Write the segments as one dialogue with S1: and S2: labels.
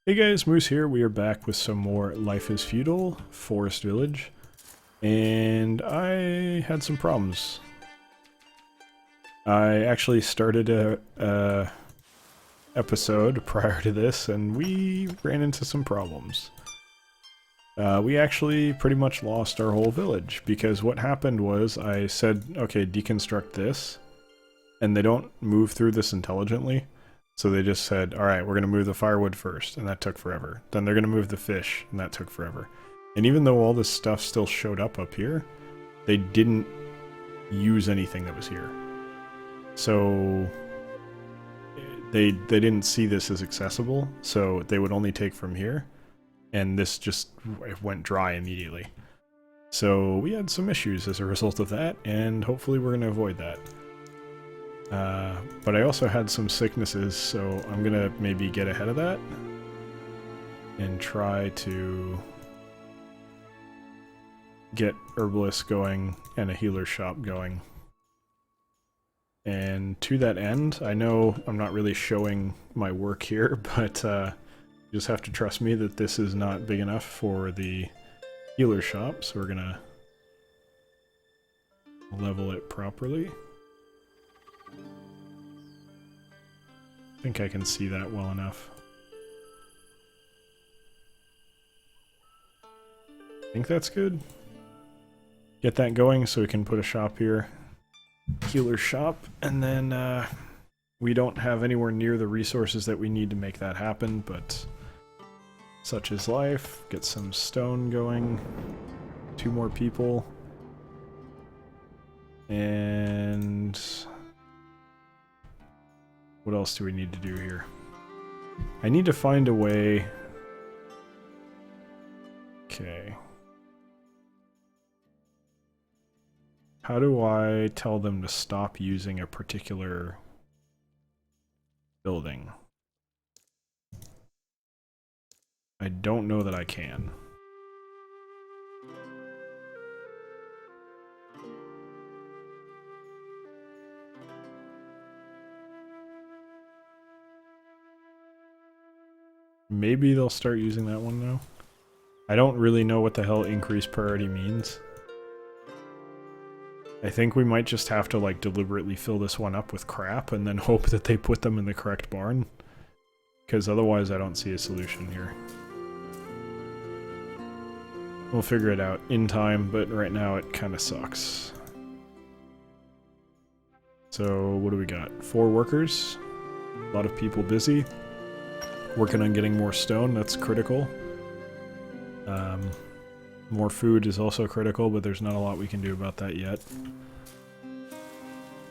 S1: Hey guys, Moose here. We are back with some more Life is Feudal, Forest Village, and I had some problems. I actually started a episode prior to this, and we ran into some problems. We actually pretty much lost our whole village, because what happened was I said, okay, deconstruct this, and they don't move through this intelligently. So they just said, alright, we're going to move the firewood first, and that took forever. Then they're going to move the fish, and that took forever. And even though all this stuff still showed up here, they didn't use anything that was here. So they didn't see this as accessible, so they would only take from here, and this just went dry immediately. So we had some issues as a result of that, and hopefully we're going to avoid that. But I also had some sicknesses, so I'm gonna maybe get ahead of that and try to get herbalists going and a healer shop going. And to that end, I know I'm not really showing my work here, but you just have to trust me that this is not big enough for the healer shop, so we're gonna level it properly. I think I can see that well enough. I think that's good. Get that going so we can put a shop here. Healer shop, and then we don't have anywhere near the resources that we need to make that happen, but such is life. Get some stone going. 2 more people. And what else do we need to do here? I need to find a way. Okay. How do I tell them to stop using a particular building? I don't know that I can. Maybe they'll start using that one now. I don't really know what the hell increased priority means. I think we might just have to like deliberately fill this one up with crap and then hope that they put them in the correct barn. Because otherwise I don't see a solution here. We'll figure it out in time, but right now it kind of sucks. So what do we got? 4 workers. A lot of people busy. Working on getting more stone, that's critical. More food is also critical, but there's not a lot we can do about that yet.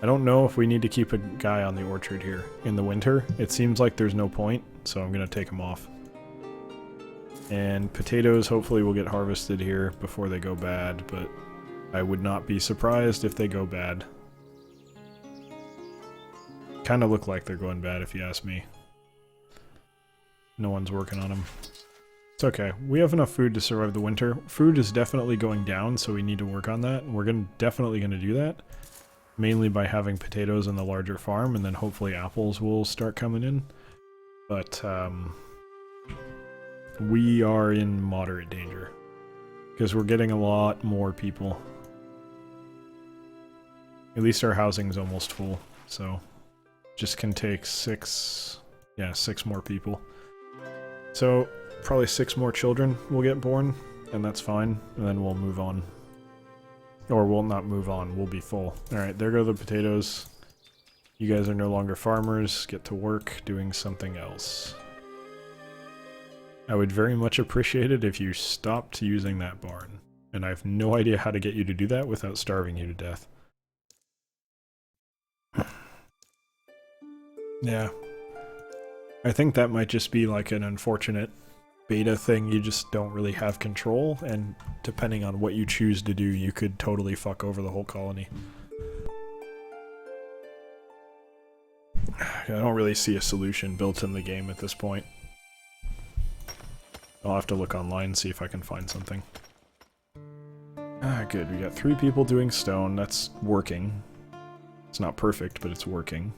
S1: I don't know if we need to keep a guy on the orchard here in the winter. It seems like there's no point, so I'm going to take him off. And potatoes hopefully will get harvested here before they go bad, but I would not be surprised if they go bad. Kind of look like they're going bad if you ask me. No one's working on them. It's okay. We have enough food to survive the winter. Food is definitely going down, so we need to work on that. We're definitely going to do that. Mainly by having potatoes in the larger farm, and then hopefully apples will start coming in. But we are in moderate danger. Because we're getting a lot more people. At least our housing's almost full, so just can take 6 more people. So, probably 6 more children will get born, and that's fine, and then we'll move on. Or we'll not move on, we'll be full. Alright, there go the potatoes. You guys are no longer farmers, get to work doing something else. I would very much appreciate it if you stopped using that barn. And I have no idea how to get you to do that without starving you to death. Yeah. I think that might just be like an unfortunate beta thing. You just don't really have control, and depending on what you choose to do, you could totally fuck over the whole colony. I don't really see a solution built in the game at this point. I'll have to look online and see if I can find something. Ah, good. We got 3 people doing stone. That's working. It's not perfect, but it's working.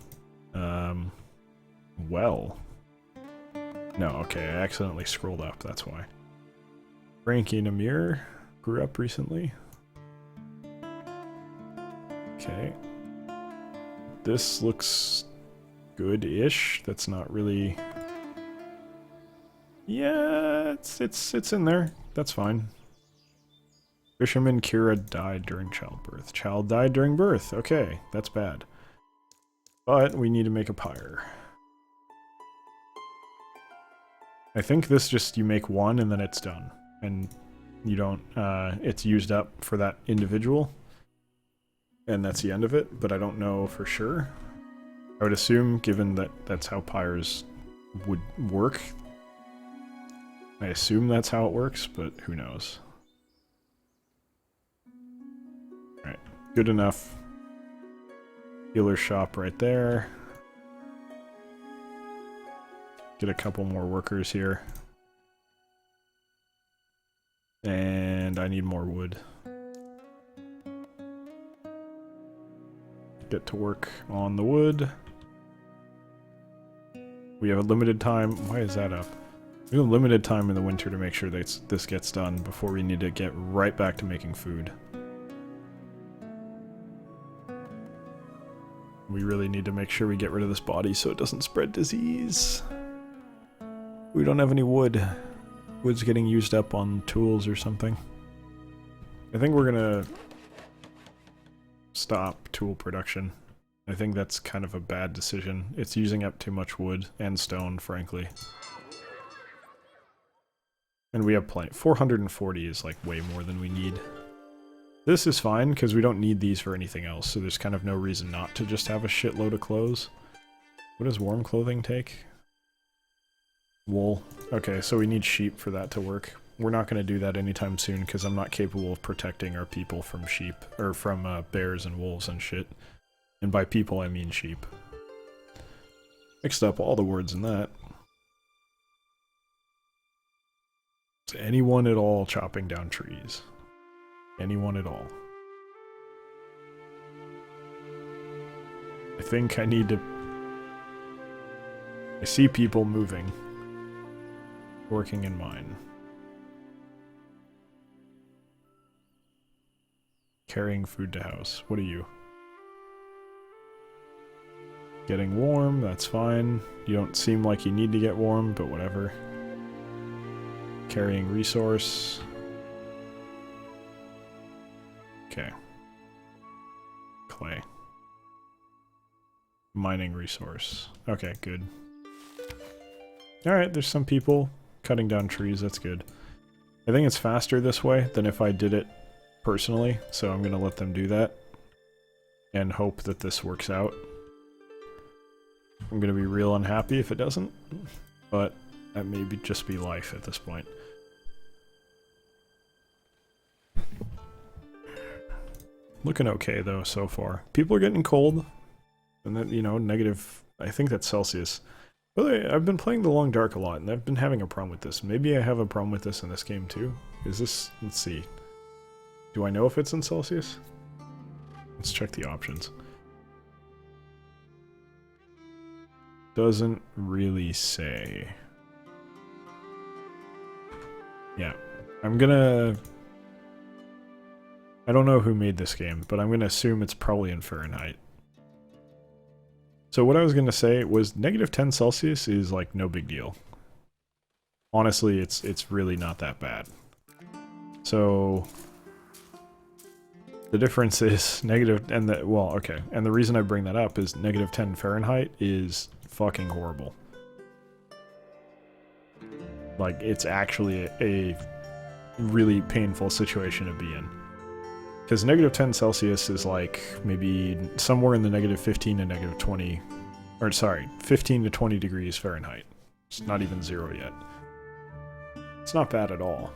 S1: Well. No, okay, I accidentally scrolled up, that's why. Frankie and Amir grew up recently. Okay. This looks good-ish. That's not really... Yeah, it's in there. That's fine. Fisherman Kira died during childbirth. Child died during birth. Okay, that's bad. But we need to make a pyre. I think this just, you make one and then it's done. And you don't, it's used up for that individual. And that's the end of it, but I don't know for sure. I would assume, given that that's how pyres would work, I assume that's how it works, but who knows. Alright, good enough. Healer shop right there. Get a couple more workers here. And I need more wood. Get to work on the wood. We have a limited time. Why is that up? We have a limited time in the winter to make sure that this gets done before we need to get right back to making food. We really need to make sure we get rid of this body so it doesn't spread disease. We don't have any wood. Wood's getting used up on tools or something. I think we're gonna stop tool production. I think that's kind of a bad decision. It's using up too much wood and stone, frankly. And we have plenty. 440 is like way more than we need. This is fine because we don't need these for anything else, so there's kind of no reason not to just have a shitload of clothes. What does warm clothing take? Wool. Okay, so we need sheep for that to work. We're not going to do that anytime soon because I'm not capable of protecting our people from sheep, or from bears and wolves and shit. And by people I mean sheep. Mixed up all the words in that. Is anyone at all chopping down trees? Anyone at all? I think I need to... I see people moving. Working in mine. Carrying food to house. What are you? Getting warm, that's fine. You don't seem like you need to get warm, but whatever. Carrying resource. Okay. Clay. Mining resource. Okay, good. Alright, there's some people cutting down trees, that's good. I think it's faster this way than if I did it personally, so I'm gonna let them do that. And hope that this works out. I'm gonna be real unhappy if it doesn't, but that may just be life at this point. Looking okay though so far. People are getting cold, and then, you know, negative, I think that's Celsius. By the way, I've been playing the Long Dark a lot, and I've been having a problem with this. Maybe I have a problem with this in this game too. Is this, let's see. Do I know if it's in Celsius? Let's check the options. Doesn't really say. Yeah, I'm gonna... I don't know who made this game, but I'm gonna assume it's probably in Fahrenheit. So what I was gonna say was -10 Celsius is like no big deal. Honestly, it's really not that bad. So the difference is negative, and the, well, okay, and the reason I bring that up is -10 Fahrenheit is fucking horrible. Like, it's actually a really painful situation to be in. Because -10 Celsius is like maybe somewhere in the -15 to -20, or sorry, 15 to 20 degrees Fahrenheit. It's not even 0 yet. It's not bad at all.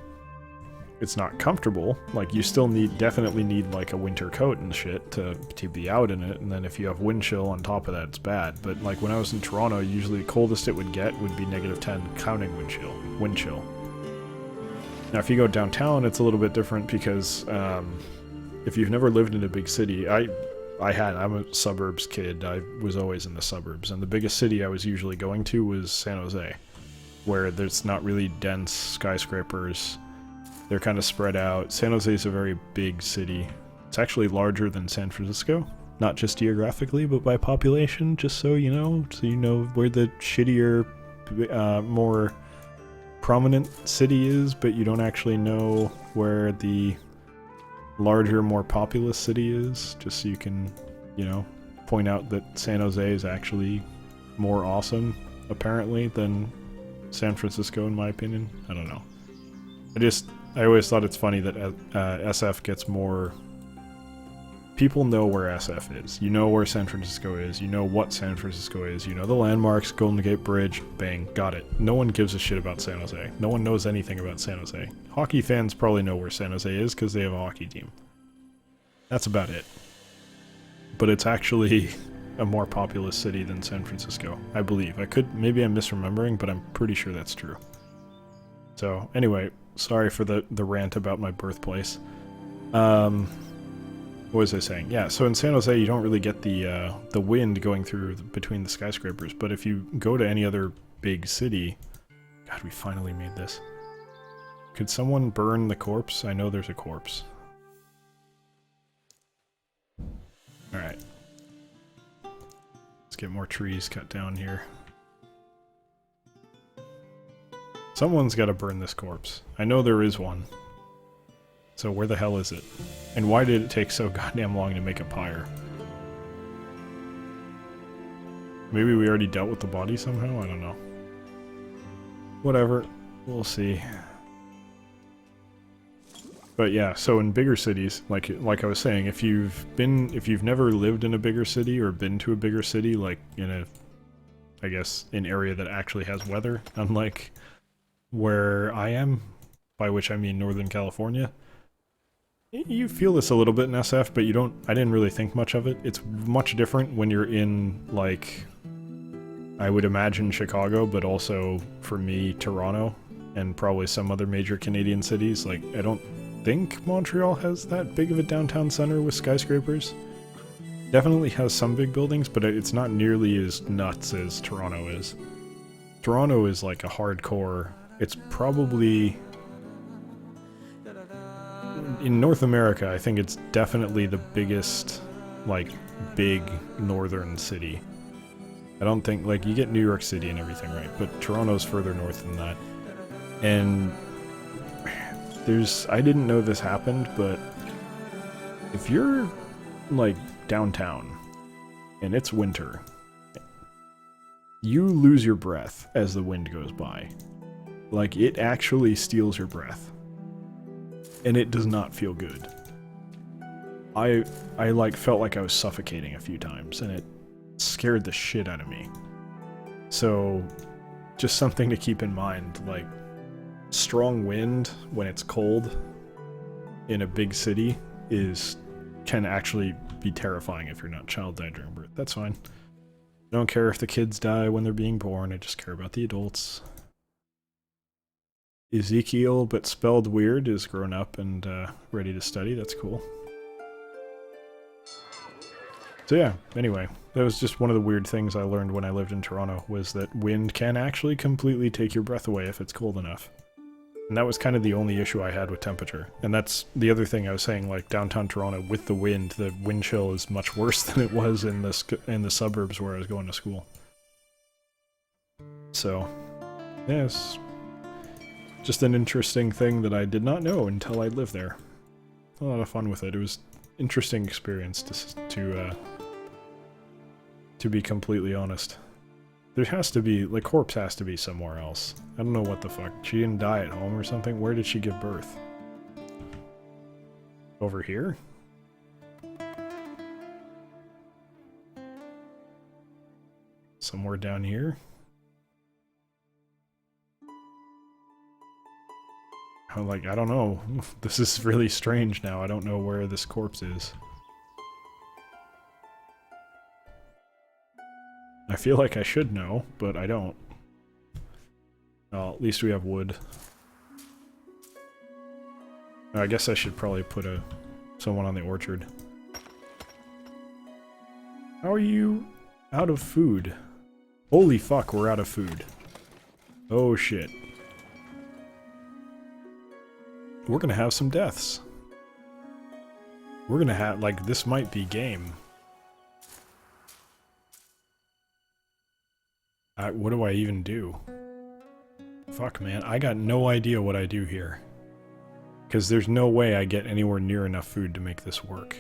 S1: It's not comfortable. Like, you still definitely need like a winter coat and shit to be out in it, and then if you have wind chill on top of that, it's bad. But like when I was in Toronto, usually the coldest it would get would be -10, counting wind chill. Now if you go downtown, it's a little bit different because if you've never lived in a big city, I'm a suburbs kid. I was always in the suburbs, and the biggest city I was usually going to was San Jose, where there's not really dense skyscrapers. They're kind of spread out. San Jose is a very big city. It's actually larger than San Francisco. Not just geographically, but by population, just so you know where the shittier, more prominent city is, but you don't actually know where the larger, more populous city is, just so you can, point out that San Jose is actually more awesome, apparently, than San Francisco, in my opinion. I don't know. I always thought it's funny that SF gets more... People know where SF is. You know where San Francisco is. You know what San Francisco is. You know the landmarks, Golden Gate Bridge, bang, got it. No one gives a shit about San Jose. No one knows anything about San Jose. Hockey fans probably know where San Jose is because they have a hockey team. That's about it. But it's actually a more populous city than San Francisco, I believe. Maybe I'm misremembering, but I'm pretty sure that's true. So, anyway, sorry for the rant about my birthplace. What was I saying? Yeah, so in San Jose, you don't really get the wind going through between the skyscrapers, but if you go to any other big city... God, we finally made this. Could someone burn the corpse? I know there's a corpse. Alright. Let's get more trees cut down here. Someone's gotta burn this corpse. I know there is one. So where the hell is it? And why did it take so goddamn long to make a pyre? Maybe we already dealt with the body somehow? I don't know. Whatever. We'll see. But yeah, so in bigger cities, like I was saying, if you've never lived in a bigger city or been to a bigger city, like in I guess, an area that actually has weather, unlike where I am, by which I mean Northern California, you feel this a little bit in SF, but I didn't really think much of it. It's much different when you're in, like, I would imagine Chicago, but also, for me, Toronto, and probably some other major Canadian cities. Like, I don't think Montreal has that big of a downtown center with skyscrapers. Definitely has some big buildings, but it's not nearly as nuts as Toronto is. Toronto is like a hardcore... It's probably... In North America, I think it's definitely the biggest, like, big northern city. I don't think, like, you get New York City and everything, right? But Toronto's further north than that. And I didn't know this happened, but if you're, like, downtown and it's winter, you lose your breath as the wind goes by. Like, it actually steals your breath. And it does not feel good. I like felt like I was suffocating a few times, and it scared the shit out of me. So, just something to keep in mind, like, strong wind when it's cold in a big city can actually be terrifying if you're not child died during birth. That's fine. I don't care if the kids die when they're being born, I just care about the adults. Ezekiel, but spelled weird, is grown up and ready to study. That's cool. So yeah, anyway, that was just one of the weird things I learned when I lived in Toronto, was that wind can actually completely take your breath away if it's cold enough. And that was kind of the only issue I had with temperature. And that's the other thing I was saying, like, downtown Toronto, with the wind chill is much worse than it was in the suburbs where I was going to school. So, yes. Just an interesting thing that I did not know until I lived there. A lot of fun with it. It was an interesting experience to be completely honest. There has to be, like, corpse has to be somewhere else. I don't know what the fuck. She didn't die at home or something? Where did she give birth? Over here? Somewhere down here? Like, I don't know. This is really strange now. I don't know where this corpse is. I feel like I should know, but I don't. Well, at least we have wood. I guess I should probably put someone on the orchard. How are you out of food? Holy fuck, we're out of food. Oh shit. We're gonna have some deaths. We're gonna have, like, this might be game. What do I even do? Fuck, man. I got no idea what I do here. Because there's no way I get anywhere near enough food to make this work.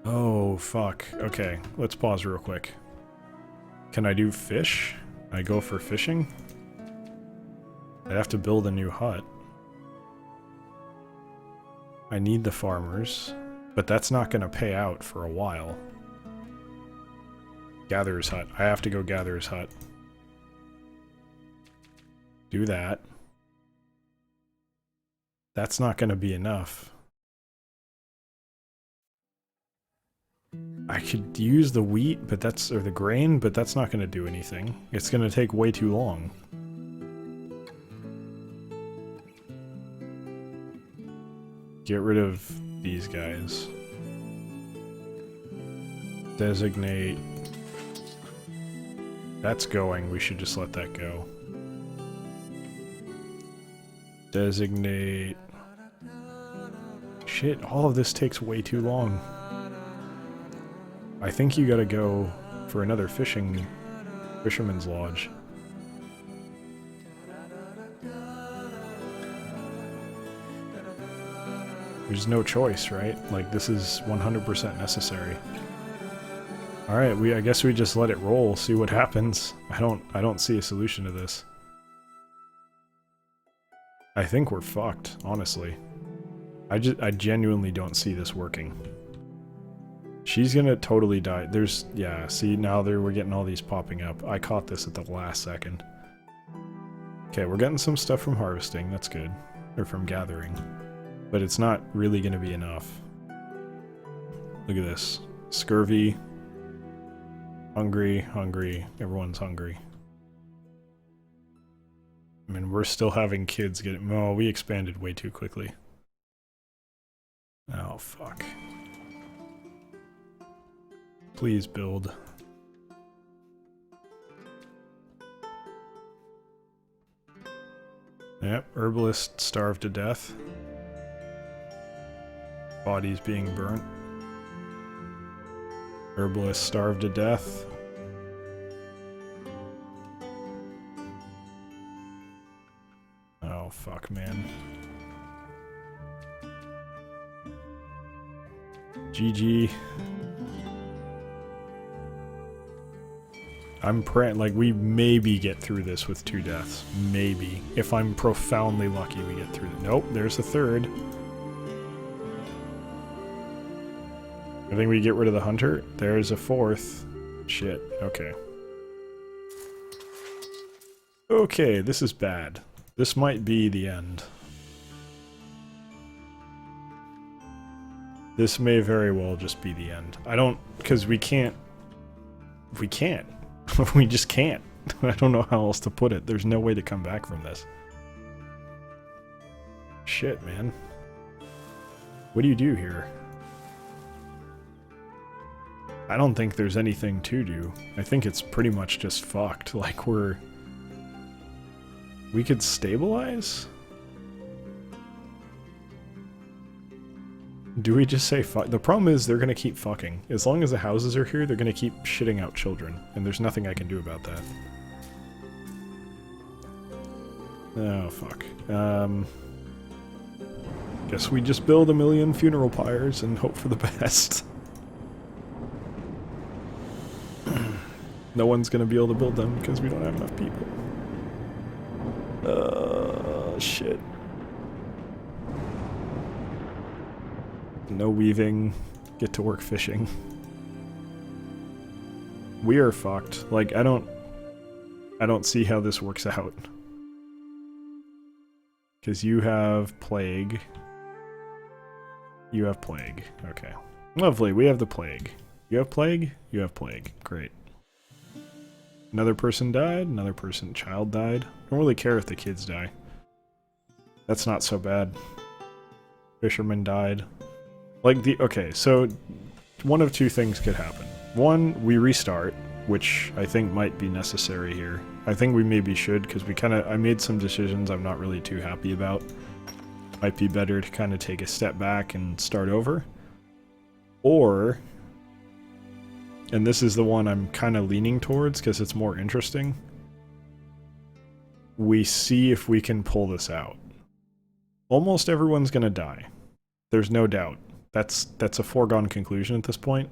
S1: Oh, fuck. Okay, let's pause real quick. Can I do fish? Can I go for fishing? I'd have to build a new hut. I need the farmers, but that's not going to pay out for a while. Gatherer's hut. I have to go gatherer's hut. Do that. That's not going to be enough. I could use the wheat, but that's, or the grain, but that's not going to do anything. It's going to take way too long. Get rid of these guys. Designate. That's going. We should just let that go. Designate. Shit, all of this takes way too long. I think you gotta go for another fisherman's lodge. There's no choice, right? Like, this is 100% necessary. Alright, I guess we just let it roll, see what happens. I don't see a solution to this. I think we're fucked, honestly. I genuinely don't see this working. She's gonna totally die. Yeah, see, now we're getting all these popping up. I caught this at the last second. Okay, we're getting some stuff from harvesting, that's good. Or from gathering. But it's not really gonna be enough. Look at this. Scurvy. Hungry, hungry. Everyone's hungry. I mean, we're still having kids get... Oh, we expanded way too quickly. Oh, fuck. Please build. Yep, herbalist starved to death. Bodies being burnt. Herbalist starved to death. Oh, fuck, man. GG. I'm praying, like, we maybe get through this with 2 deaths. Maybe. If I'm profoundly lucky, we get through it. Nope, there's a 3rd. I think we get rid of the hunter. There's a 4th. Shit, okay. Okay, this is bad. This might be the end. This may very well just be the end. I don't... because we can't... We can't. We just can't. I don't know how else to put it. There's no way to come back from this. Shit, man. What do you do here? I don't think there's anything to do. I think it's pretty much just fucked. Like, we could stabilize? Do we just say fuck? The problem is they're gonna keep fucking. As long as the houses are here, they're gonna keep shitting out children. And there's nothing I can do about that. Oh, fuck. Guess we just build a million funeral pyres and hope for the best. No one's gonna be able to build them because we don't have enough people. Shit. No weaving. Get to work fishing. We are fucked. Like, I don't see how this works out. Because you have plague. You have plague. Okay. Lovely, we have the plague. You have plague? You have plague. Great. Another person died, child died. I don't really care if the kids die. That's not so bad. Fisherman died. Like, okay, so one of 2 things could happen. One, we restart, which I think might be necessary here. I think we maybe should, because I made some decisions I'm not really too happy about. Might be better to kind of take a step back and start over. Or, and this is the one I'm kind of leaning towards because it's more interesting, we see if we can pull this out. Almost everyone's gonna die. There's no doubt. That's a foregone conclusion at this point.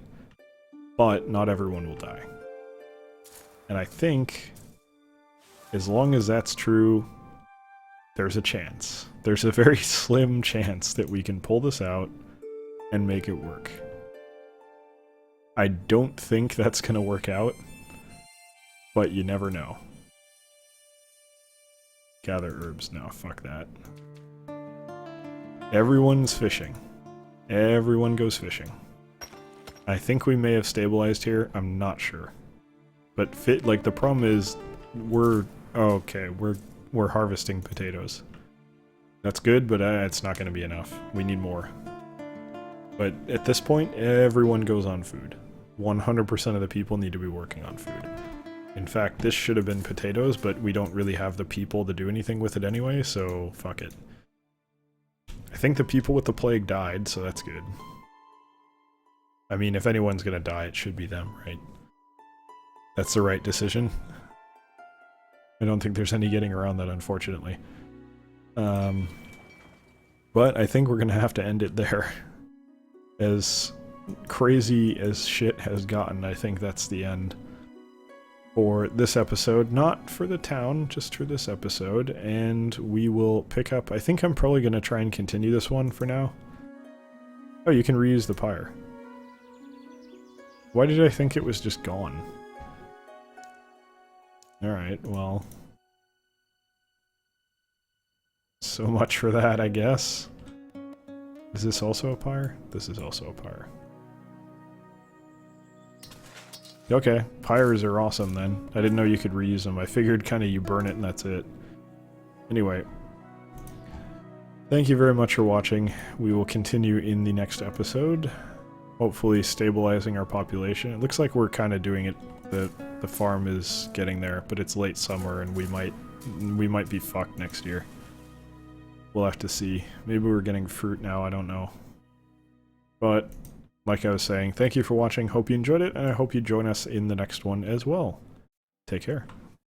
S1: But not everyone will die. And I think, as long as that's true, there's a chance. There's a very slim chance that we can pull this out and make it work. I don't think that's gonna work out, but you never know. Gather herbs. No, fuck that. Everyone's fishing. Everyone goes fishing. I think we may have stabilized here. I'm not sure. But like the problem is we're harvesting potatoes. That's good, but it's not going to be enough. We need more. But at this point, everyone goes on food. 100% of the people need to be working on food. In fact, this should have been potatoes, but we don't really have the people to do anything with it anyway, so fuck it. I think the people with the plague died, so that's good. I mean, if anyone's gonna die, it should be them, right? That's the right decision. I don't think there's any getting around that, unfortunately. But I think we're gonna have to end it there. As crazy as shit has gotten, I think that's the end for this episode. Not for the town, just for this episode. And we will pick up... I think I'm probably gonna try and continue this one for now. Oh, you can reuse the pyre. Why did I think it was just gone? Alright, well... so much for that, I guess. Is this also a pyre? This is also a pyre. Okay, pyres are awesome then. I didn't know you could reuse them. I figured kind of you burn it and that's it. Anyway. Thank you very much for watching. We will continue in the next episode. Hopefully stabilizing our population. It looks like we're kind of doing it. The farm is getting there, but it's late summer and we might be fucked next year. We'll have to see. Maybe we're getting fruit now, I don't know. But, like I was saying, thank you for watching. Hope you enjoyed it, and I hope you join us in the next one as well. Take care.